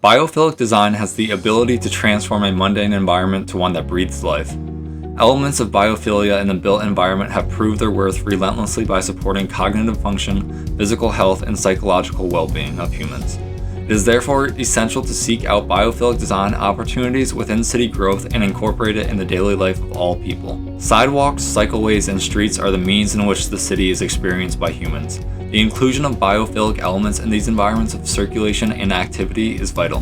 Biophilic design has the ability to transform a mundane environment to one that breathes life. Elements of biophilia in the built environment have proved their worth relentlessly by supporting cognitive function, physical health, and psychological well-being of humans. It is therefore essential to seek out biophilic design opportunities within city growth and incorporate it in the daily life of all people. Sidewalks, cycleways, and streets are the means in which the city is experienced by humans. The inclusion of biophilic elements in these environments of circulation and activity is vital.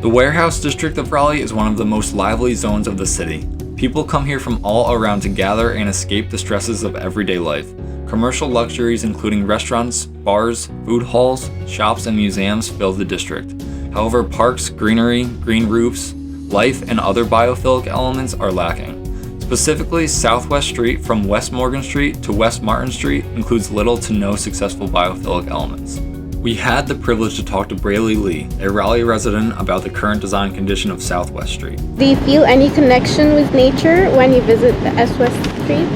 The warehouse district of Raleigh is one of the most lively zones of the city. People come here from all around to gather and escape the stresses of everyday life. Commercial luxuries including restaurants, bars, food halls, shops, and museums fill the district. However, parks, greenery, green roofs, life, and other biophilic elements are lacking. Specifically, Southwest Street from West Morgan Street to West Martin Street includes little to no successful biophilic elements. We had the privilege to talk to Braley Lee, a Raleigh resident, about the current design condition of Southwest Street. Do you feel any connection with nature when you visit the S-West Street?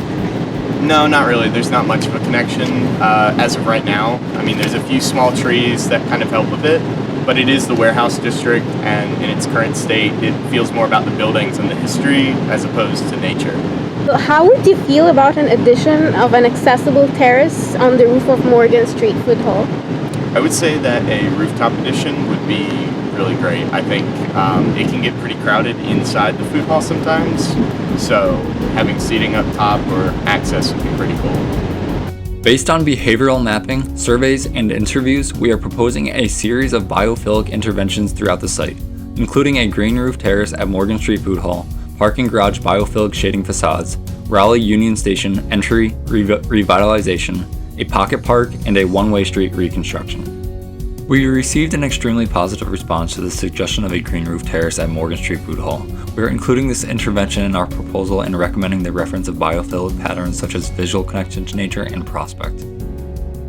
No, not really. There's not much of a connection as of right now. I mean, there's a few small trees that kind of help with it, but it is the warehouse district, and in its current state, it feels more about the buildings and the history as opposed to nature. So how would you feel about an addition of an accessible terrace on the roof of Morgan Street Food Hall? I would say that a rooftop addition would be really great. I think it can get pretty crowded inside the food hall sometimes, so having seating up top or access would be pretty cool. Based on behavioral mapping, surveys, and interviews, we are proposing a series of biophilic interventions throughout the site, including a green roof terrace at Morgan Street Food Hall, parking garage biophilic shading facades, Raleigh Union Station entry revitalization, a pocket park, and a one-way street reconstruction. We received an extremely positive response to the suggestion of a green roof terrace at Morgan Street Food Hall. We are including this intervention in our proposal and recommending the reference of biophilic patterns such as visual connection to nature and prospect.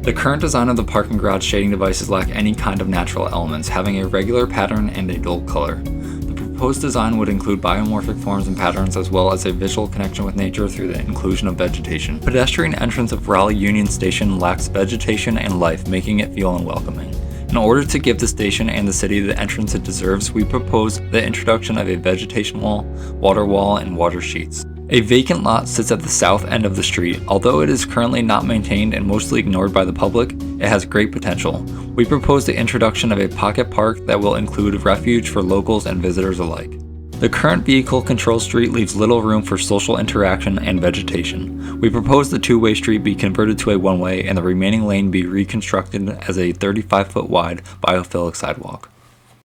The current design of the parking garage shading devices lack any kind of natural elements, having a regular pattern and a dull color. The proposed design would include biomorphic forms and patterns as well as a visual connection with nature through the inclusion of vegetation. Pedestrian entrance of Raleigh Union Station lacks vegetation and life, making it feel unwelcoming. In order to give the station and the city the entrance it deserves, we propose the introduction of a vegetation wall, and water sheets. A vacant lot sits at the south end of the street. Although it is currently not maintained and mostly ignored by the public, it has great potential. We propose the introduction of a pocket park that will include refuge for locals and visitors alike. The current vehicle control street leaves little room for social interaction and vegetation. We propose the two-way street be converted to a one-way and the remaining lane be reconstructed as a 35-foot wide biophilic sidewalk.